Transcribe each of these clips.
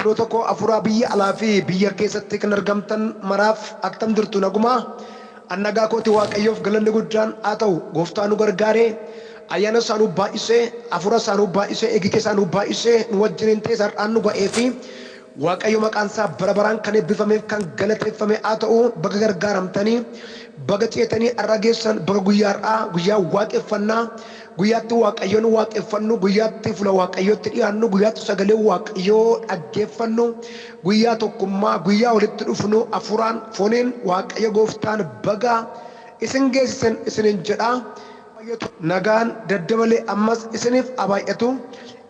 Obboloota koo afuraa biyya alaa fi biyya keessatti kan argamtan maraaf attam jirtu nagumaa annagaa kooti waaqayyoof galanni guddaan haa ta'u gooftaan nu gargaaree ayyaana isaa nu baay'isee afura isaa nu baay'isee eegika isaa nu baay'isee nu wajjiniin ta'ee sar'aan nu ga'ee fi waaqayyo maqaan isaa bara baraan kan eebbifameef kan galateeffame haa ta'u baga gargaaramtanii baga ceetanii har'a geessan baga guyyaa har'aa guyyaa waaqeffannaa guyyaatti waaqayyoon waaqeffannu guyyaatti fuula waaqayyootti dhiyaannu guyyaatti sagalee waaqayyoo dhaggeeffannu guyyaa tokkummaa guyyaa walitti dhufnu afuraan fooniin waaqayyo gooftaan baga isin geessisan isinin jedha nagaan daddabalee ammas isiniif abaay'atu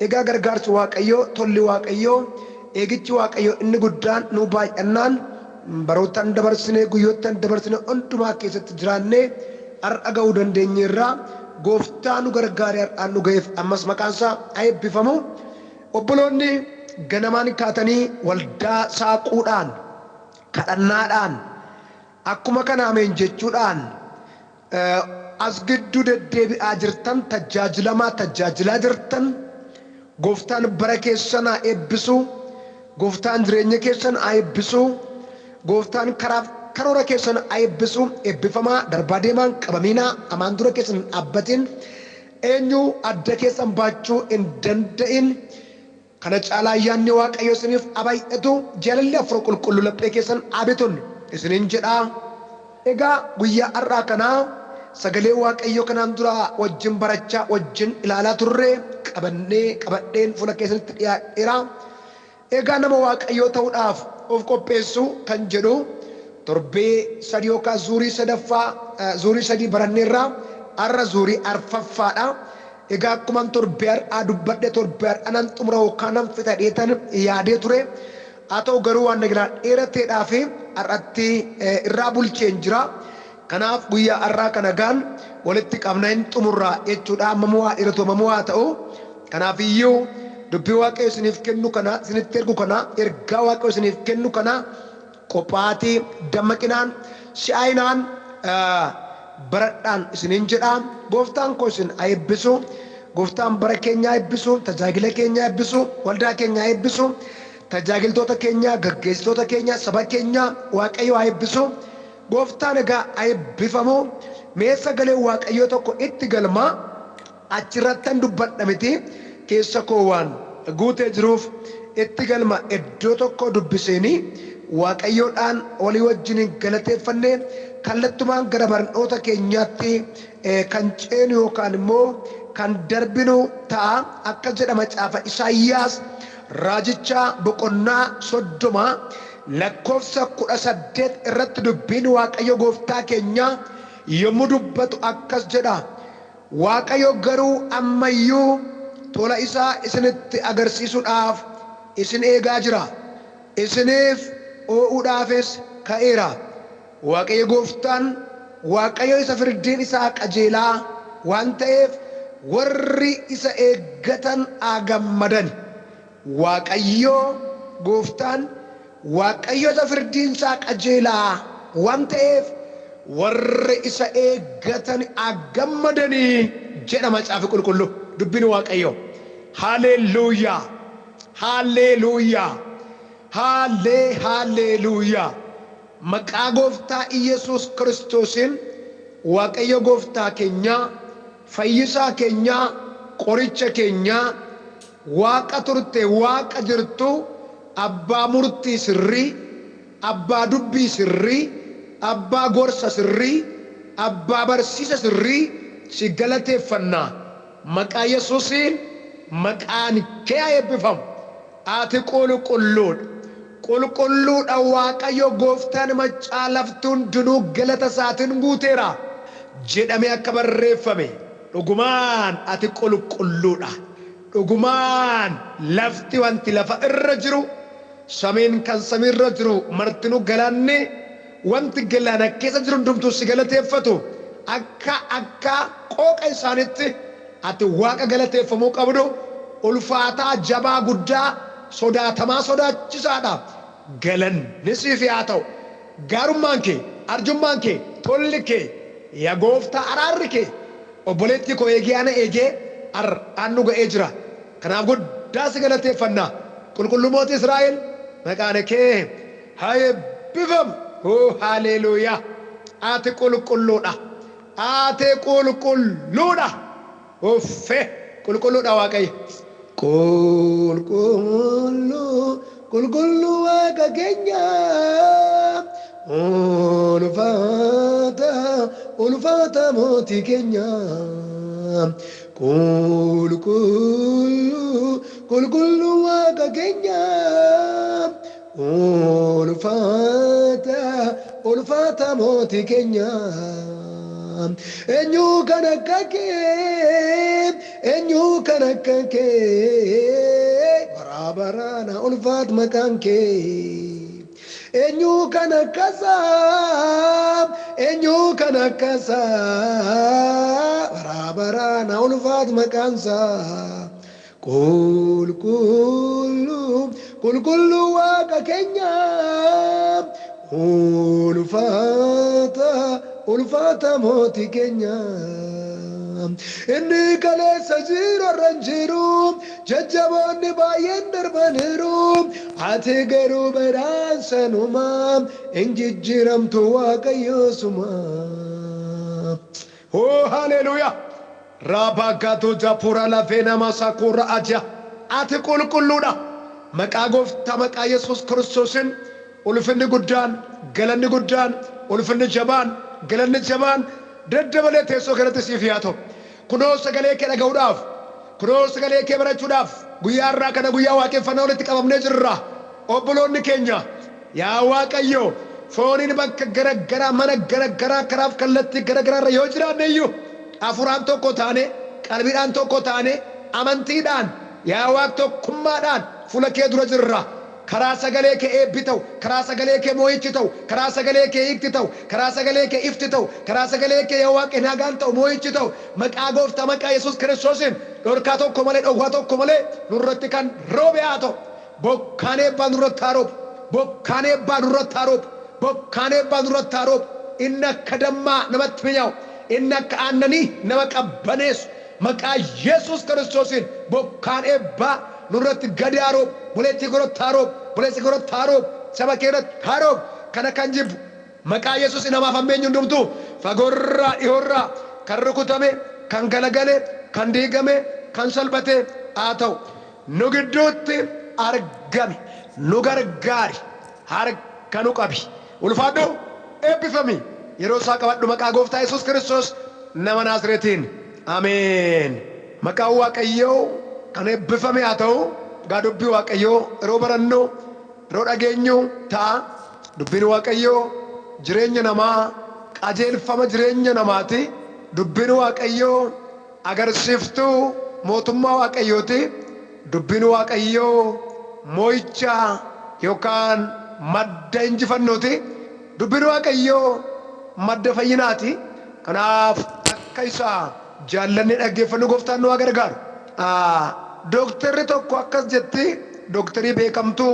egaa gargaarsi waaqayyoo tolli waaqayyoo eegichi waaqayyoo inni guddaan nu baay'annaan barootaan dabarsinee guyyoottan dabarsine hundumaa keessatti jiraannee har'a ga'uu dandeenyeerra gooftaa nu gargaaree har'aan nu ga'eef ammas maqaan isaa eebbifamu. Obboloonni ganamaan kaatanii waldaa saaquudhaan kadhannaadhaan akkuma kana ameen jechuudhaan as gidduu deddeebi'aa jirtan tajaajilaa jirtan gooftaan bara keessan haa eebbisu gooftaan jireenya keessan haa eebbisu gooftaan karoora keessan haa eebbisu eebbifamaa darbaa deemaan qabaminaa amaan dura keessan dhaabbatin eenyu adda keessan baachuu hin danda'in kana caalaa ayyaanni waaqayyo isiniif abaay'atu jaalalli afur qulqulluu laphee keessan abitun isinin jedha. Egaa guyyaa har'aa kanaa sagalee waaqayyo kanaan dura wajjin barachaa wajjin ilaalaa turre qabadheen fuula keessatti dhiyaadheera. Egaa nama waaqayyoo ta'uudhaaf of qopheessu kan jedhu torbee sadii yookaan zuurii sadii baranneerra har'a zuurii arfaffaadha. Egaa akkuma torbee har'aa dubbadhe torbee har'a nan xumura yookaan nan fixa dheetan yaadee ture. Haa ta'u garuu waan nagaa dheerateedhaa fi har'atti irraa bulcheen jira. Kanaaf guyyaa har'aa kana gaan walitti qabna hin xumurraa jechuudha. Ammamoo haa dheeratu ammamoo haa ta'u. Kanaaf iyyuu dubbii waaqayyo isiniif kennu kana isinitti ergu kana ergaa waaqayyo isiniif kennu kana qophaatii dammaqinaan si'aayinaan baradhaan isiniin jedha. Gooftaan koo isin haa eebbisu gooftaan bara keenya haa eebbisu tajaajila keenya haa eebbisu waldaa keenya haa eebbisu tajaajiltoota keenya gaggeessitoota keenya saba keenya waaqayyo haa eebbisu gooftaan egaa haa eebbifamu. Mee sagalee waaqayyoo tokko itti galma achirrattan dubbadha miti keessa koo waan guutee jiruuf itti galma iddoo tokko dubbiseeni waaqayyoodhaan walii wajjin galateeffanne kallattumaan gara barnoota keenyaatti kan ceenu yookaan immoo kan darbinu ta'a. Akka jedha macaafa Isaayyaas raajicha boqonnaa 30 lakkoofsa 18 irratti dubbiin waaqayyo gooftaa keenya yommuu dubbatu akkas jedha. Waaqayyo garuu ammayyuu tola isaa isinitti agarsiisuudhaaf isin eegaa jira. Isiniif oo'uudhaafis ka'eera. Waaqayyo gooftaan waaqayyo isa firdiin isaa qajeelaa waan ta'eef warri isa eeggatan haa gammadan. Waaqayyo gooftaan waaqayyo isa firdiin isaa qajeelaa waan ta'eef warri isa eeggatan haa gammadanii jedha macaafa qulqulluu dubbiin waaqayyo. Haleluuyaa haleluuyaa haleluuyaa. Maqaa gooftaa Iyesuus Kiristoosiin waaqayyo gooftaa keenya fayyisaa keenya qoricha keenya waaqa turte waaqa jirtu abbaa murtii sirrii abbaa dubbii sirrii abbaa gorsa sirrii abbaa barsiisa sirrii si galateeffannaa. Maqaa Yesuusiin maqaan kee haa eebbifamu. Ati qulqulluudha waaqayyo gooftaan macaa laftuun dunuu galata isaatiin guuteera jedhamee akka barreeffame dhugumaan ati qulqulluudha. Dhugumaan lafti wanti lafa irra jiru samiin kan samiirra jiru martinuu galaanni wanti galaana keessa jiru hundumtuu si galateeffatu akka qooqa isaanitti ati waaqa galateeffamuu qabdu ulfaataa jabaa guddaa sodaatamaa sodaachisaadha. Galanni siif haa ta'u. Gaarummaan kee arjummaan kee tolli kee yaa gooftaa araarri kee obboleetti koo eegee ana eegee har'aan nu ga'ee jira. Kanaaf guddaa si galateeffannaa. قل موت إسرائيل مكانك هاي بفم هاليلويا آتي قل لونا آتي قل لونا وفه قل لونا واقعي قل واقع كنيا ألفاتا موتي كنيا قل واقع كنيا ألفاتا موتي كنيا Enyu kanakake barabarana ulfat makanke enyu kanakasa barabarana ulfat makansa kullu waka kenya ulfata moti kenya inni kale sajiro ranjiru jajjabonni bayen darbaniru ate garu beransanuma injijjiram tu waqayyosuma oh hallelujah rabagatu japura la vena masakura aja ate kulluda maqagof tamaqa yesus kristosin ulfinni guddan galanni guddan ulfinni jaban galanni jaban daddabale teesso kanatti sifiyato kuno sagale ke dhagawudhaaf kuno sagale ke barachuudhaaf guyyaa irraa kana guyyaa waaqeffannaa walitti qabamnee jirra obboloonni keenya yaa waaqayyo fooniin bakka garagaraa mana garagaraa karaaf kallattii garagaraarra yoo jiraanne iyyuu afuraan tokko taane qalbiidhaan tokko taane amantiidhaan yaa waaq tokkummaadhaan fuula kee dura jirra karaa sagalee kee eebbi ta'u karaa sagalee kee moo'ichi ta'u karaa sagalee kee hiikti ta'u karaa sagalee kee ifti ta'u karaa sagalee kee yaa waaqi nagaan ta'u moo'ichi ta'u maqaa gooftaa maqaa yesus kiristoosin dhorkaa tokko malee dhowwaa tokko malee nurratti kan roobe haa ta'u bokkaan eebbaa nurratti haa roobu bokkaan eebbaa nurratti haa roobu bokkaan eebbaa nurratti haa roobu inni akka dammaa namatti mi'aawu inni akka aannanii nama qabbaneessu maqaa yesus kiristoosin bokkaan eebbaa nurratti gadi haa roobu buleetti godhatti haa roobu buleetti godhatti haa roobu saba keerratti haa roobu kana kan jibbu maqaa yesus namaaf hammeenyu hundumtuu fagoorraa dhihoorraa kan rukutame kan galagale kan diigame kan salphate haa ta'u nu gidduutti argami nu gargaari harka nu qabi ulfaadhu eebbifami yeroo isaa qabadhu maqaa gooftaa yesus kristos nama naazreetiin ameen maqaa waaqayyoo kan eebbifame haa ta'u gaa dubbii waaqayyoo yeroo barannu yeroo dhageenyu ta'a dubbiin waaqayyoo jireenya namaa qajeelfama jireenya namaati dubbiin waaqayyoo agarsiiftuu mootummaa waaqayyooti dubbiin waaqayyoo moo'icha yookaan madda injifannooti dubbiin waaqayyoo madda fayyinaati kanaaf akka isaa jaallanne dhaggeeffannu gooftaan nu gargaaru doktorri tokko akkas jetti doktorii beekamtuu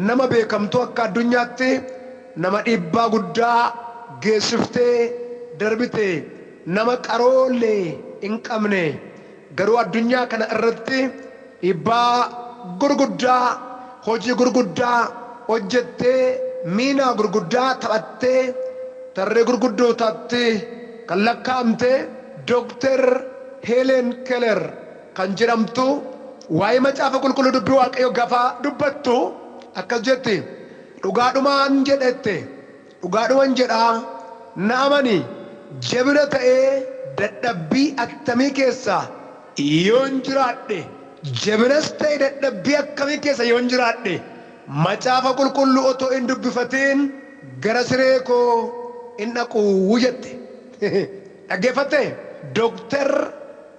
nama beekamtuu akka addunyaatti nama dhiibbaa guddaa geessiftee darbite nama qaroollee hin qabne garuu addunyaa kana irratti dhiibbaa gurguddaa hojii gurguddaa hojjettee miinaa gurguddaa taphattee tarree gurguddootaatti kan lakkaa'amte doktor Helen Keller kan jedhamtu waa'ee macaafa qulqulluu dubbii waaqayyoo gaafa dubbattu akkas jetti dhugaadhumaan jedhette dhugaadhumaan jedhaa na amani jabina ta'ee dadhabbii akkamii keessa yoon jiraadhe jabinas ta'e dadhabbii akkamii keessa yoon jiraadhe macaafa qulqulluu otoo hin dubbifatiin gara siree koo hin dhaquu jette dhaggeeffatte doktor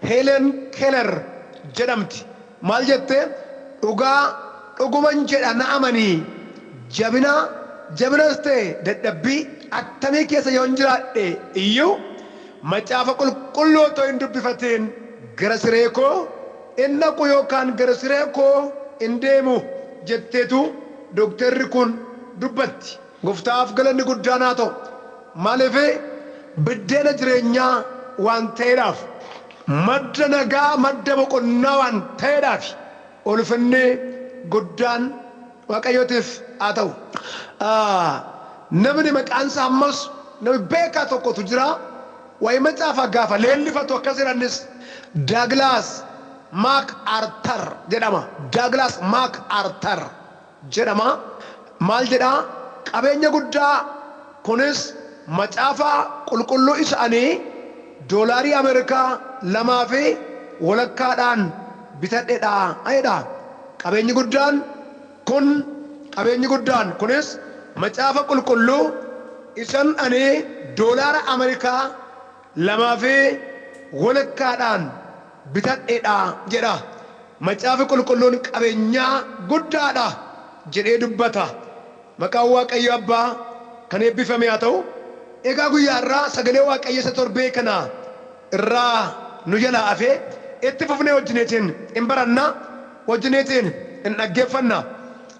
Helen Keller jedhamti maal jette dhuguman jedha na amanii jabinas ta'e dadhabbii akkamii keessa yoon jiraadhe iyyuu macaafa qulqulluu otoo hin dubbifatiin gara siree koo hin dhaqu yookaan gara siree koo hin deemu jetteetu doktorri kun dubbatti gooftaaf galanni guddaan haa ta'u maaliif biddeena jireenyaa waan ta'eedhaaf madda nagaa madda boqonnaa waan ta'eedhaaf ulfinni guddaan waaqayyootiif haa ta'u. Namni maqaan isaa ammas namni beekaa tokkotu jira. Waa'ee macaafa gaafa leellifatu akkas jedhanis Douglas MacArthur jedhama. Douglas MacArthur jedhama. Maal jedhaa? Qabeenya guddaa kunis macaafa qulqulluu isaanii doolaarii Ameerikaa 2.5 bitadheedha ayedha. Qabeenyi guddaan kunis macaafa qulqulluu isan ani doolaara Ameerikaa 2.5 bitadheedha jedha. Macaafi qulqulluun qabeenyaa guddaadha jedhee dubbata. Maqaan Waaqayyo Abbaa kan eebbifame haa ta'u. Egaa guyyaa irraa sagalee Waaqayyo isa torbee kana irraa nu jalaa hafee itti fufnee wajjineetiin hin baranna, wajjineetiin hin dhaggeeffanna.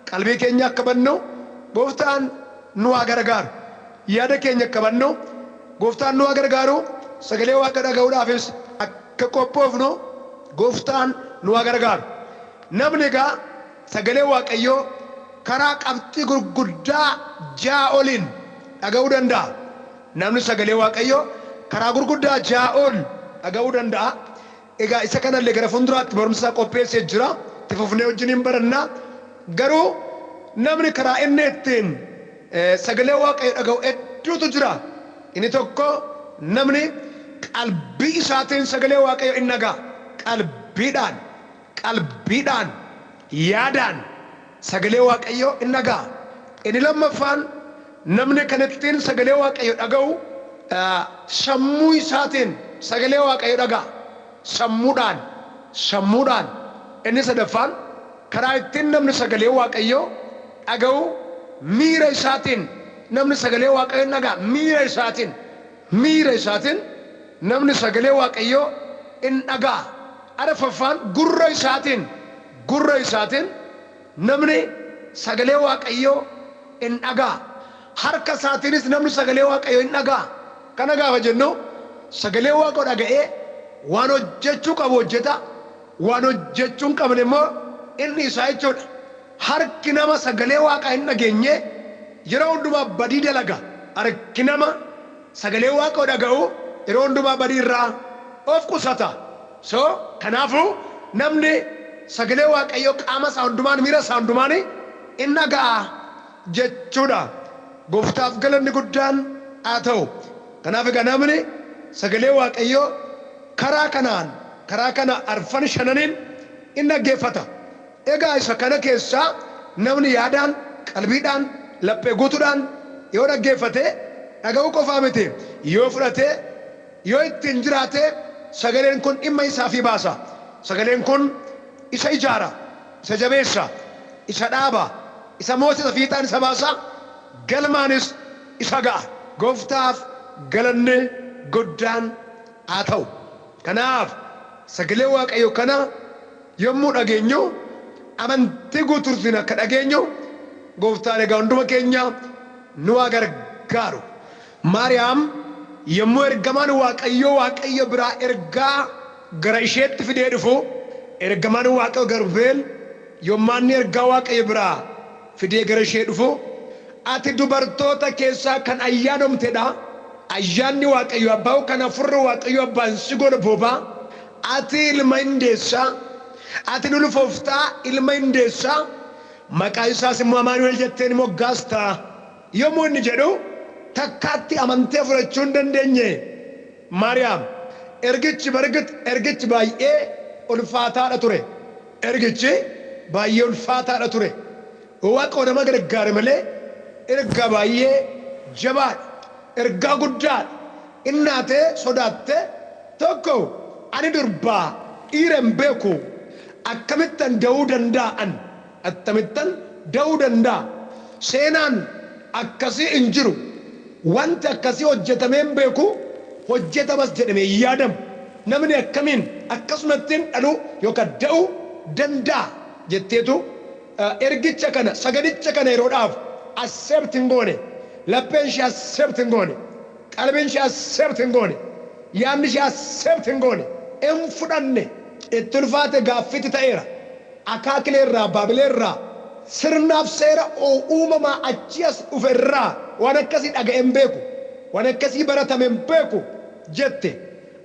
Qalbii keenya akka bannu Gooftaan nu haa gargaaru. Yaada keenya akka bannu Gooftaan nu haa gargaaru. Sagalee Waaqa dhaga'uudhaafis akka qophoofnu Gooftaan nu haa gargaaru. Namni egaa sagalee Waaqayyoo karaa qabxii gurguddaa 6 oliin dhaga'uu danda'a. Namni sagalee Waaqayyoo karaa gurguddaa 6 ol dhaga'uu danda'a. Egaa isa kanallee gara fuulduraatti barumsa qopheessee jira. Itti fufnee wajjin baranna. Garuu namni karaa inni ittiin sagalee Waaqayyoo dhaga'u hedduutu jira. Inni tokko namni qalbii isaatiin sagalee Waaqayyoo hin dhaga'a. Qalbiidhaan yaadaan sagalee Waaqayyoo hin dhaga'a. Inni lammaffaan namni kan ittiin sagalee Waaqayyoo dhaga'u sammuu isaatiin sagalee Waaqayyoo dhaga'a. Sammuudhaan. Inni sadaffaan karaa ittiin namni sagalee Waaqayyoo dhaga'u miira isaatiin namni sagalee Waaqayyoo hin dhaga'a. Miira isaatiin namni sagalee Waaqayyoo hin dhaga'a. Arfaffaan gurra isaatiin namni sagalee Waaqayyoo hin dhaga'a. Harka isaatiinis namni sagalee Waaqayyoo hin dhaga'a. Kana gaafa jennu sagalee Waaqayyoo dhaga'ee waan hojjechuu qabu hojjeta, waan hojjechuu hin qabne immoo inni isaa jechuudha. Harki nama sagalee Waaqaa hin dhageenye yeroo hundumaa badii dalaga. Harki nama sagalee Waaqayyoo dhaga'u yeroo hundumaa badii irraa of qusata. Kanaafuu namni sagalee Waaqayyoo qaama isaa hundumaan, miira isaa hundumaan hin dhaga'a jechuudha. Gooftaaf galanni guddaan haa ta'u. Kanaaf egaa namni sagalee Waaqayyoo karaa kana arfan shananiin hin dhaggeeffata. Egaa isa kana keessaa namni yaadaan, qalbiidhaan, laphee guutuudhaan yoo dhaggeeffate dhaga'uu qofaa miti. Yoo fudhate, yoo ittiin jiraate sagaleen kun dhimma isaa fi baasa. Sagaleen kun isa ijaara, isa jabeessa, isa dhaaba, isa moosisa fiixaan isa baasa, galmaanis isa ga'a. Gooftaaf galanni guddaan haa ta'u. Kanaaf sagalee Waaqayyoo kana yommuu dhageenyu amantii guutuutiin akka dhageenyu Gooftaan egaa hunduma keenya nu haa gargaaru. Maariyaam yommuu ergamaan Waaqayyo biraa ergaa gara isheetti fidee dhufu, ergamaan Waaqayyo Garbeel yommuu inni ergaa Waaqayyo biraa fidee gara ishee dhufu, ati dubartoota keessaa kan ayyaanamtedha. Ayyaanni Waaqayyo Abbaa kan hafuurri Waaqayyo Abbaan si godha boobaa. Ati ilma hin deessaa. Ati ulfooftaa ilma hin deessaa. Maqaa isaas immoo Amaanu'el jetteen moggaasta. Yommuu inni jedhu takkaatti amantee fudhachuu hin dandeenye. Maariyaam ergichi baay'ee ulfaataadha ture. Waaqayyo nama gargaare malee erga baay'ee jabaadha. Ergaa guddaadha. Innaatee sodaatte tokko ani durbaa dhiira hin beeku akkamittan da'uu danda'a. Seenaan akkasii hin jiru. Wanti akkasii hojjetamee hin beeku, hojjetamas jedhamee hin yaadamu. Namni akkamiin akkasumattiin dhaluu yookaan da'uu danda'a jetteetu ergicha kana sagadicha kana yeroodhaaf accept hin goone. Lapheen ishee accept hin goone. Qalbiin ishee accept hin goone. Yaadni ishee accept hin goone. Hin fudhanne. Itti ulfaate gaaffitti ta'eera. akaakileerraa baabileerraa sirnaaf seera uumamaa achi as dhuferraa waan akkasii dhaga'een beeku waan akkasii baratameen beeku jette.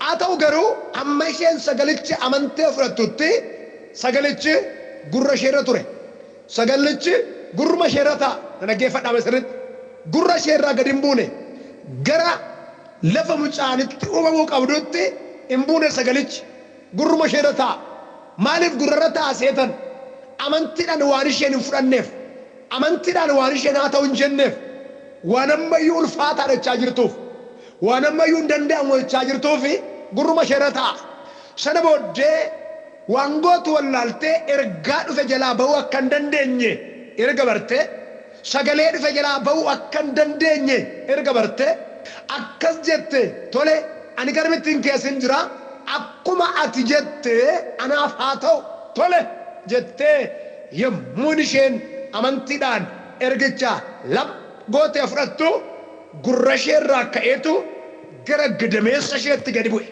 Haa ta'u garuu amma isheen sagalichi amantee fudhattutti sagalichi gurra isheerra ture. Sagalichi gurruma isheerra ta'a. Dhaggeeffadhaa sirriitti. Gurra isheerraa gadi hin buune gara lafa mucaanitti uumamuu qabdutti hin buune sagalichi gurruma isheerra ta'a. Maaliif gurrarra ta'a seetan? Amantiidhaan waan isheen hin fudhanneef, amantiidhaan waan isheen haa ta'u hin jenneef, waan ammayyuu ulfaataa jechaa jirtuuf, waan ammayyuu hin danda'amu jechaa jirtuufi gurruma isheerra ta'a. Sana booddee waan gootu wallaaltee ergaa dhufe jalaa ba'uu akka hin dandeenye erga bartee, sagalee dhufe jalaa ba'uu akka hin dandeenye erga bartee akkas jette tole ani garmittiin keessin jira akkuma ati jette anaaf haa ta'u tole jettee yommuun isheen amantiidhaan ergicha lab gootee fudhattu gurra isheerraa ka'eetu gara gadameessa isheetti gadi bu'e.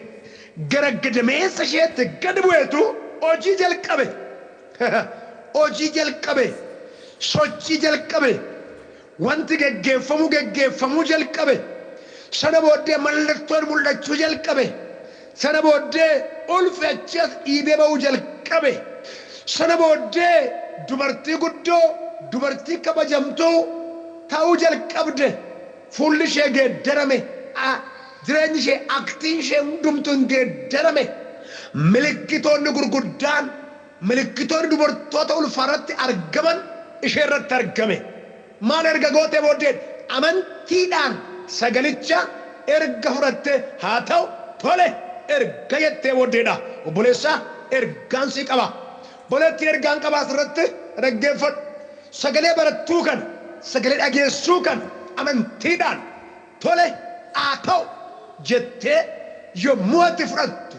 Gara gadameessa isheetti gadi bu'eetu hojii jalqabe. Hojii jalqabe. Sochii jalqabe. Wanti geggeeffamuu jalqabe. Sana booddee mallattoon mul'achuu jalqabe. Sana booddee ulfi achi as dhiibee ba'uu jalqabe. Sana booddee dubartii guddoo, dubartii kabajamtuu ta'uu jalqabde. Fuulli ishee geeddarame. Jireenyi ishee aktiin ishee hundumtuu hin geeddarame. Milikkitoonni gurguddaan, milikkitoonni dubartoota ulfaarratti argaman ishee irratti argame. Maal erga gootee booddee amantiidhaan sagalicha erga fudhatte haa ta'u tole erga jettee booddeedha. Obboleessaa ergaan sii qaba. Boleetti ergaan qaba asirratti dhaggeeffadhu. Sagalee barattuu kan, sagalee dhageessuu kan amantiidhaan tole haa ta'u jettee yommuu ati fudhattu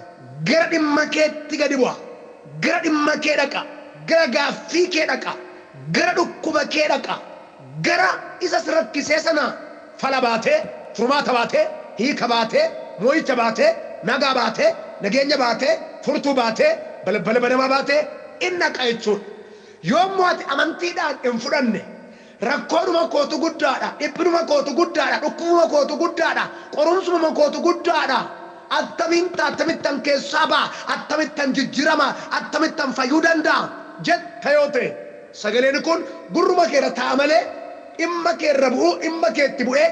gara dhimma keetti gadi bu'a. Gara dhimma kee dhaqa. Gara gaaffii kee dhaqa. Gara dhukkuba kee dhaqa. Gara isa rakkisee sana fala baatee, furmaata baatee, hiika baatee, moo'icha baatee, nagaa baatee, nageenya baatee, furtuu baatee, balbala banamaa baatee inni dhaqa jechuudha. Yommuu ati amantiidhaan hin fudhanne rakkoodhuma kootu guddaadha, dhibbinuma kootu guddaadha, dhukkubuma kootu guddaadha, qorumsuma kootu guddaadha. Attamittan keessaa ba'a, attamittan jijjiirama, attamittan fayyuu danda'a jetta yoo ta'e sagaleen kun gurruma keerra ta'a malee dhimma keerra bu'uu dhimma keetti bu'ee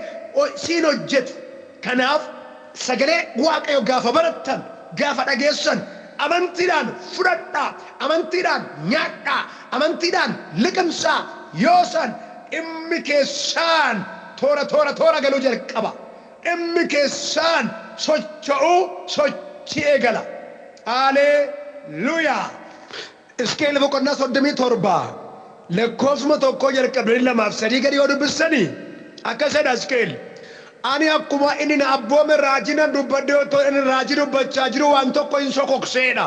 siin hojjetu. Kanaaf sagalee Waaqayyo gaafa barattan, gaafa dhageessan amantiidhaan fudhadhaa, amantiidhaan nyaadhaa, amantiidhaan liqimsaa. Yoosan dhimmi keessaan toora galuu jalqaba. Dhimmi keessaan socho'uu sochii eegala. Haleluuyaa. Iskeel boqonnaa 37 lakkoofsuma tokkoo jalqabanii 2-3 gadi yoo dubbisanii akkas jedha Iskeel. Ani akkuma inni na abboome raajina dubbadde otoo inni raajii dubbachaa jiru waan tokko hin sokokseedha.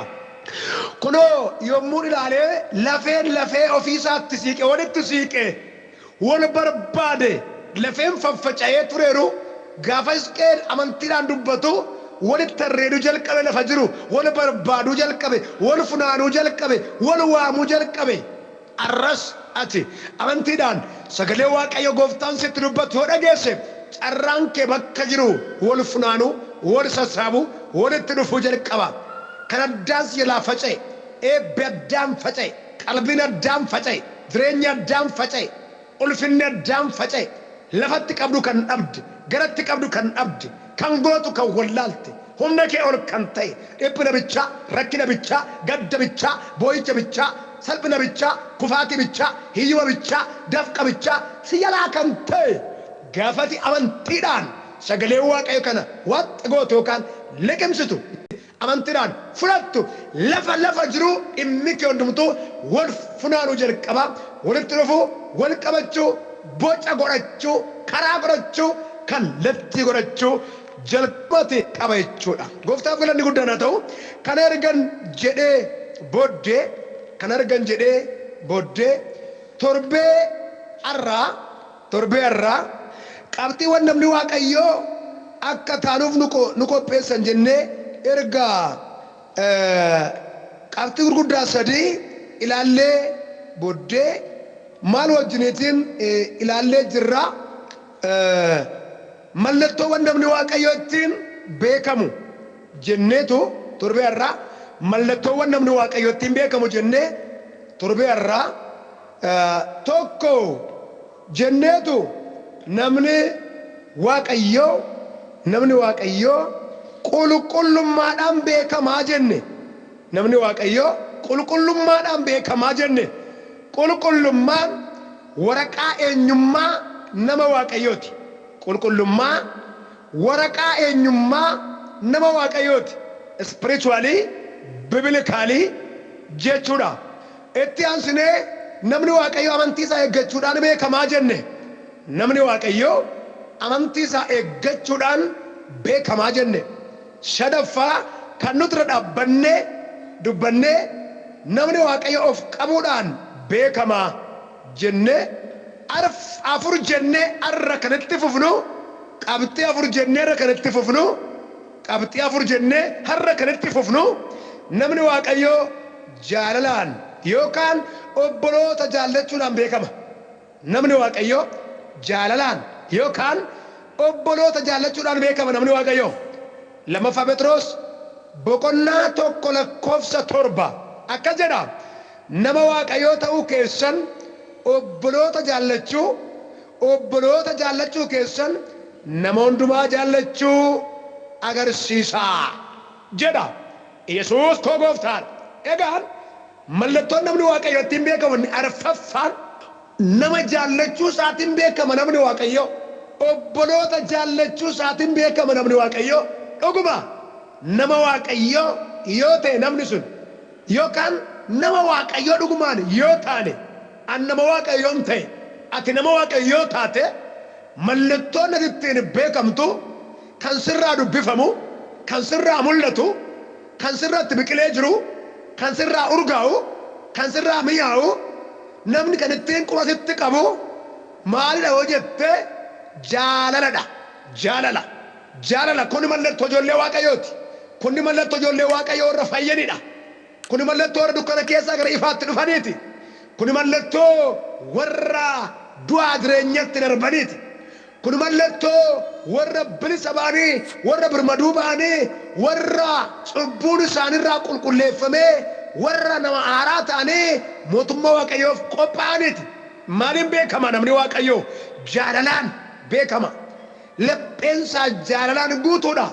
Kunoo yommuu ilaalee lafee ofiisaatti siiqe walitti siiqe wal barbaade lafeen faffaca'ee tureeru gaafa Iskeel amantiidhaan dubbatu walitti tarreeduu jalqabe lafa jiru wal barbaaduu jalqabe wal funaanuu jalqabe wal waamuu jalqabe. Arras ati amantiidhaan sagalee Waaqayyo gooftaan sitti dubbatu yoo dhageesse carraan kee bakka jiru wal funaanuu wal sassaabuu walitti dhufuu jalqaba. Kan addaan jalaa faca'e, eebbi addaan faca'e, qalbiin addaan faca'e, jireenyi addaan faca'e, ulfinni addaan faca'e, lafatti qabdu kan dhabde, garatti qabdu kan dhabde, kan gootu kan wallaalte, humna kee ol kan ta'e, dhiphina bichaa, rakkina bichaa, gadda bichaa, boo'icha bichaa, salphina bichaa, kufaatii bichaa, hiyyuma bichaa, dafqa bichaa, si jalaa kan ta'e gaafati amantiidhaan sagalee Waaqayyo kana waxxi gootu yookaan liqimsitu. Amantiidhaan fudhattu lafa jiru dhimmi kee hundumtuu wal funaanuu jalqaba. Walitti dhufuu, wal qabachuu, boca godhachuu, karaa godhachuu, kallattii godhachuu jalqabate qaba jechuudha. Gooftaaf galanni guddaan haa ta'u. Kan argan jedhee booddee torbee har'aa qabxiiwwan namni Waaqayyoo akka taanuuf nu qopheessan jennee erga qabxii gurguddaa 3 ilaalle booddee maal wajjineetiin ilaalle jirra mallattoowwan namni waaqayyo ittiin beekamu jenneetu torbee irraa mallattoowwan namni waaqayyo ittiin beekamu jennee torbee irraa tokko jenneetu namni waaqayyo qulqullummaadhaan beekamaa jenne namni waaqayyo qulqullummaadhaan beekamaa jenne qulqullummaan waraqaa eenyummaa nama waaqayyooti qulqullummaa waraqaa eenyummaa nama waaqayyooti spiritually biblically jechuudha itti aansinee namni waaqayyo amantii isaa eeggachuudhaan beekamaa jenne namni waaqayyo amantii isaa eeggachuudhaan beekamaa jenne shadaffaa kan nuti irra dhaabbannee dubbannee namni waaqayyo of qabuudhaan beekamaa jenne afur jennee arra kanatti fufnu qabxii afur jennee arra kanatti fufnu qabxii afur jennee harra kanatti fufnu namni waaqayyo jaalalaan yookaan obboloota jaallachuudhaan beekama namni waaqayyo jaalalaan yookaan obboloota jaallachuudhaan beekama namni waaqayyo lammaffaa Phexros boqonnaa 1:7 akka jedha nama waaqayyo ta'uu keessan obboloota jaallachuu keessan nama hundumaa jaallachuu agarsiisa jedha Yesuus koo gooftaan egaan mallattoon namni waaqayyo ittiin beekamu arfaffaan nama jaallachuu isaatiin beekama namni waaqayyo obboloota jaallachuu isaatiin beekama namni waaqayyo dhuguma nama waaqayyo yoo ta'e namni sun yookaan nama waaqayyo dhugumaan yoo taane an nama waaqayyoon ta'e ati nama waaqayyo taate mallattoon ittiin beekamtu kan sirraa dubbifamu kan sirraa mul'atu kan sirratti biqilee jiru kan sirraa urgaa'u kan sirraa mi'aawu namni kan ittiin qubasitti qabu maalidha yoo jette jaalaladha jaalala kuni mallattoo ijoollee waaqayyooti kuni mallattoo ijoollee waaqayyoo irra fayyanidha kuni mallattoo warra dukkana keessaa gara ifaatti dhufaniiti kuni mallattoo warra du'aa jireenyatti darbaniiti kuni mallattoo warra bilisa ba'anii warra birmaduu ba'anii warra cubbuun isaanirraa qulqulleeffamee warra nama haaraa ta'anii mootummaa waaqayyoof qophaa'aniiti maaliin beekama namni waaqayyoo jaalalaan beekama lapheensaa jaalalaan guutuudha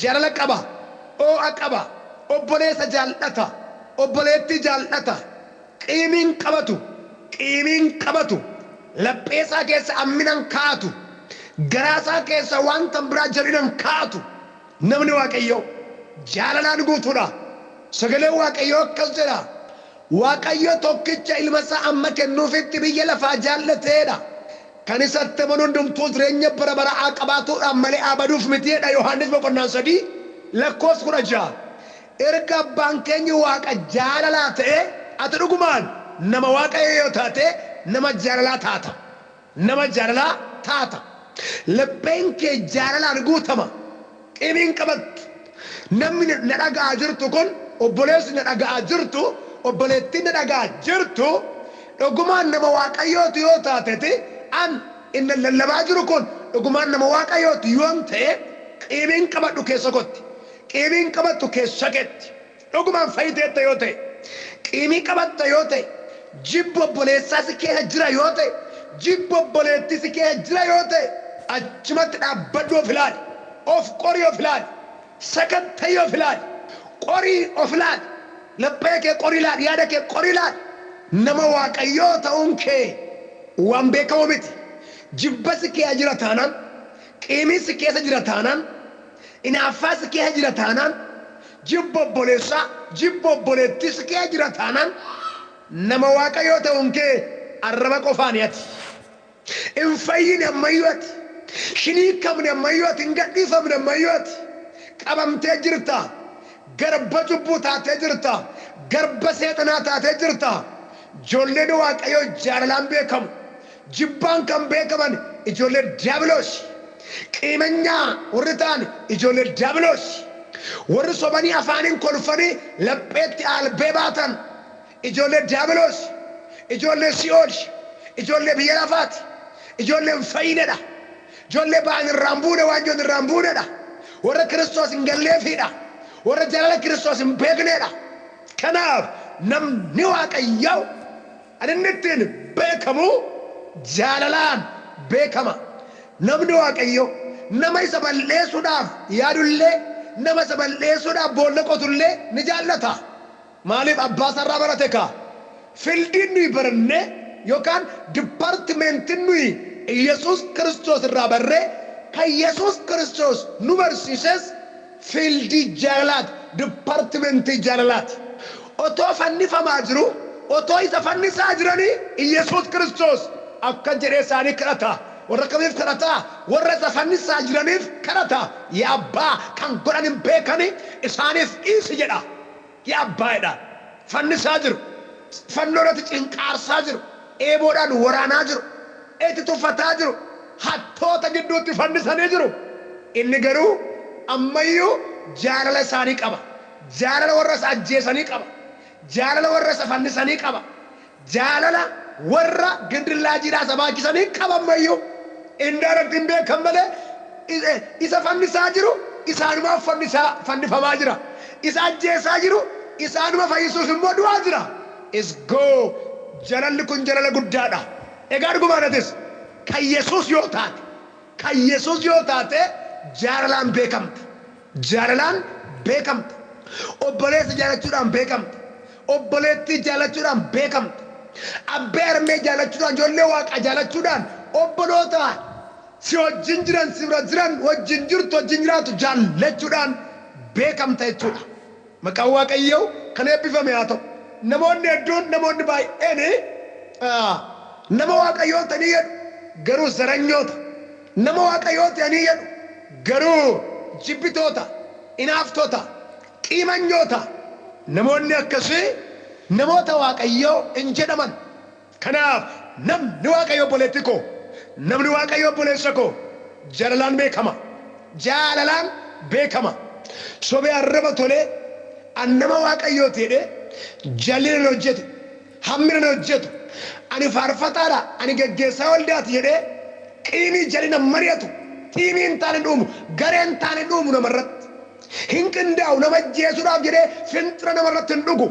jaalala qaba oo'a qaba obboleessa jaallata obboleettii jaallata qiimiin qabatu lapheesaa keessa amminan kaatu garaasaa keessa wanta biraa jarinan kaatu namni waaqayyo jaalalaan guutuudha sagalee waaqayyo akkas jedha waaqayyo tokkicha ilma isaa amma kennuufitti biyya lafaa jaallateedha kan isatti amanu hundumtuu jireenya bara baraa qabaatuudhaan malee abaduuf mitiidha Yohaannis boqonnaa 3:16 erga abbaan keenya waaqa jaalalaa ta'e ati dhugumaan nama waaqayyo yoo taate nama jaalalaa taata lapheen kee jaalalaan guutama qiimiin qabattu namni na dhaga'aa jirtu kun obboleessi na dhaga'aa jirtu obboleettiin na dhaga'aa jirtu dhugumaan nama waaqayyooti yoo taateti an inni lallabaa jiru kun dhugumaan nama waaqayyooti yoon ta'e qiimiin qabadhu keessa kotti qiimiin qabattu keessa keetti dhugumaan fayyiteetta yoo ta'e qiimii qabatta yoo ta'e jibba obboleessaa si keessa jira yoo ta'e jibba obboleettii si keessa jira yoo ta'e achumatti dhaabbadhu of ilaali of qorii of ilaali sakattayii of ilaali qorii of ilaali laphee kee qorii ilaali yaada kee qorii ilaali nama waaqayyoo ta'uun kee waan beekamu miti jibba si keessa jira taanaan qiimii si keessa jira taanaan inaaffaa si keessa jira taanaan jibba obboleessaa jibba obboleettii si keessa jira taanaan nama waaqayyoo ta'uun kee arraba qofaani ati hin fayyine ammayyuu ati shinii qabne ammayyuu ati hin gadhiifamne ammayyuu ati qabamtee jirta garba cubbuu taatee jirta garba seexanaa taatee jirta ijoolleen waaqayyoo jaalalaan beekamu jibbaan kan beekaman ijoollee diiyaabiloos qiimanyaa warri ta'an ijoollee diiyaabiloos warri sobanii afaaniin kolfanii lapheetti albee baatan ijoollee diiyaabiloos, ijoollee si'ool, ijoollee biyya lafaati, ijoollee fayyinedha, ijoollee ba'an irraan buune waan joon irraan buunedha, warra Kiristoos hin galleefidha, warra jaalala Kiristoos hin beeknedha. Kanaaf namni Waaqayyoo inni ittiin beekamu jaalalaan beekama. Namni Waaqayyoo nama isa balleessuudhaaf yaadullee, nama isa balleessuudhaaf boolla qotullee ni jaallata. Maaliif abbaa sarraa barate kaa? Fildiin nuyi baranne yookaan dipartimentiin nuyi Yesuus Kiristoos irraa barree kan Yesuus Kiristoos nu barsiises fildii jaalalaati, dipartimentii jaalalaati. Otoo fannifamaa jiru, otoo isa fannisaa jiranii Yesuus Kiristoos akka jedhee isaanii kadhata. Warra kamiif kadhata? Warra isa fannisaa jiraniif kadhata. Yaa Abbaa kan godhan hin beekani isaaniif dhiisi jedha. Yaa Abbaadha. Fannisaa jiru. Fannoo irratti cinqaarsaa jiru. Eeboodhaan waraanaa jiru. Itti tuffataa jiru. Hattoota gidduutti fannisanii jiru. Inni garuu ammayyuu jaalala isaanii qaba. Jaalala warra isa ajjeesanii qaba. Jaalala warra isa fannisanii qaba. Jaalala warra gindillaajiidhaa isa baachisanii qaba ammayyuu. Indaarratti hin beekan malee isa fannisaa jiru isaanumaaf fannifamaa jira. Isa ajjeesaa jiru isaanuma fayyisuuf immoo du'aa jira. Isgoo jaalalli kun jaalala guddaadha. Egaa dhugumaanatis kan Yesuus yoo taate, kan Yesuus yoo taate jaalalaan beekamta. Jaalalaan beekamta. Obboleessa jaalachuudhaan beekamta. Obboleettii jaalachuudhaan beekamta. Abbaa harmee jaalachuudhaan, ijoollee Waaqaa jaalachuudhaan obboloota si wajjin jiran, si bira jiran wajjin jirtu, wajjin jiraatu jaalachuudhaan beekamta jechuudha. Maqaan Waaqayyoo kan eebbifame haa ta'u. Namoonni hedduun, namoonni baay'een nama Waaqayyoo ta'anii jedhu garuu zaranyoota. Nama Waaqayyoo ta'anii jedhu garuu jibbitoota, inaaftoota, qiimanyoota. Namoonni akkasii namoota Waaqayyoo hin jedhaman. Kanaaf namni Waaqayyoo obboleetti koo, namni Waaqayyoo obboleessa koo jaalalaan beekama. Jaalalaan beekama. Sobee arraba tolee annama Waaqayyoo ta'ee jalina hojjetu, hammina hojjetu, ani faarfataadha, ani geggeessaa waldaati jedhee qiimii jalina mari'atu, tiimiin taane dhuumu, gareen taane dhuumu namarratti. Hin qindaa'u nama ajjeesuudhaaf jedhee finxira namarratti hin dhugu.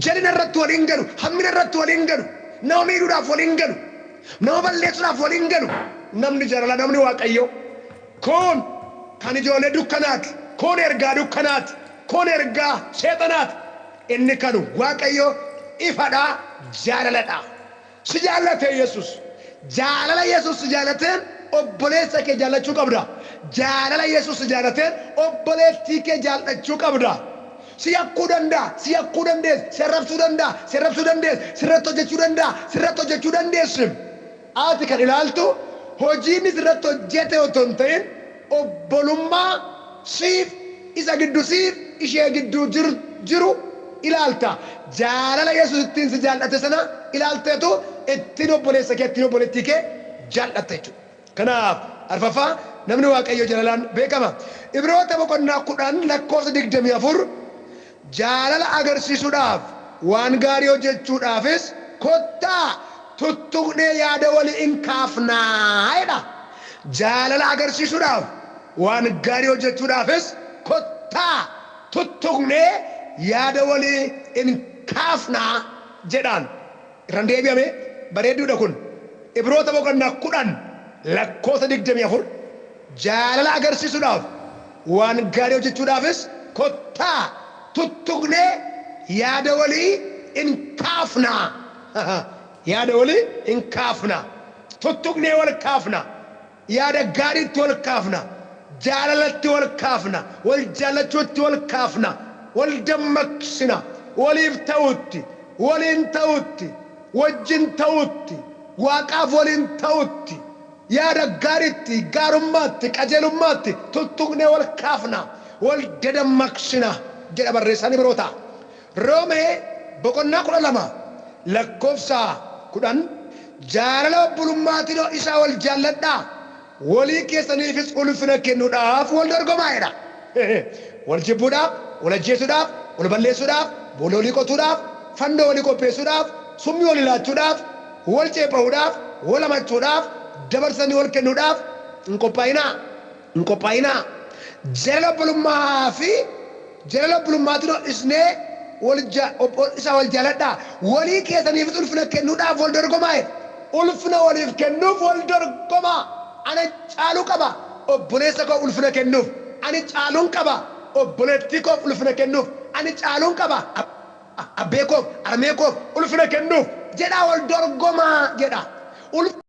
Jalina irratti waliin galu, hammina irratti waliin galu, nama miidhuudhaaf waliin galu, nama balleessuudhaaf waliin galu. Namni jaalala, namni Waaqayyoo kun kan ijoollee dukkanaati, kun ergaa dukkanaati, kun ergaa seexanaati. Inni kanu Waaqayyoo ifadhaa, jaalaladhaa. Si jaallate Yesuus. Jaalala Yesuus si jaalateen obboleessa kee jaallachuu qabda. Jaalala Yesuus si jaalateen obboleettii kee jaallachuu qabda. Si yakkuu danda'a, si yakkuu dandeessa, si arrabsuu danda'a, si arrabsuu dandeessa, sirratti hojjechuu danda'a, sirratti hojjechuu dandeessi. Ati kan ilaaltu hojiin sirratti hojjete otoo hin ta'in obbolummaa siif, isa gidduu siif, ishee gidduu jiru ilaalta. Jaalala Yesuus ittiin si jaallate sana ilaalteetu ittiin obboleessa kee, ittiin obboleettii kee jaallatte jechuudha. Kanaaf arfaffaa namni Waaqayyoo jaalalaan beekama. Ibroota boqonnaa 10 lakkoofsa 24 jaalala agarsiisuudhaaf waan gaarii hojjechuudhaafis kottaa tuttuqnee yaada walii hin kaafnaa jedha. Jaalala agarsiisuudhaaf waan gaarii hojjechuudhaafis kottaa tuttuqnee yaada walii hin kaafnaa jedhaan. Irraan deebi'ame bareedduudha kun. Ibroota boqonnaa 10 lakkoofsa 24 jaalala agarsiisuudhaaf waan gaarii hojjechuudhaafis kottaa tuttuqnee yaada walii hin kaafnaa. Yaada walii hin kaafnaa. Tuttuqnee wal kaafnaa. Yaada gaariitti wal kaafnaa. Jaalalatti wal kaafnaa. Wal jaallachuutti wal kaafnaa. Wal dammaqsina. Waliif ta'utti, waliin ta'utti, wajjin ta'utti, Waaqaaf waliin ta'utti, yaada gaariitti, gaarummaatti, qajeelummaatti tuttuqnee wal kaafnaa, wal dadammaqsina jedha barreessaan Ibroota. Roomee boqonnaa 12 lakkoofsa 10 jaalala obbolummaatiin isaa wal jaalladhaa, walii keessaniifis ulfina kennuudhaaf wal dorgomaa jedha. Wal jibbuudhaaf, wal ajjeesuudhaaf, wal balleessuudhaaf, walii qotuudhaaf, fannoo walii qopheessuudhaaf summii walii laachuudhaaf wal ceephaa'uudhaaf wal hamachuudhaaf dabarsanii wal kennuudhaaf hin qophaa'inaa jaalala bulummaa fi jaalala bulummaatiin isnee isa wal jaaladhaa walii keessaniif ulfina kennuudhaaf wal dorgomaa ulfina waliif kennuuf wal dorgomaa ana caaluu qaba obboleessa koo ulfina kennuuf ani caaluun qaba obboleettii koo ulfina kennuuf ani caaluun qaba abbee koo armee koo ulfina kennuuf jedhaa wal dorgomaa jedha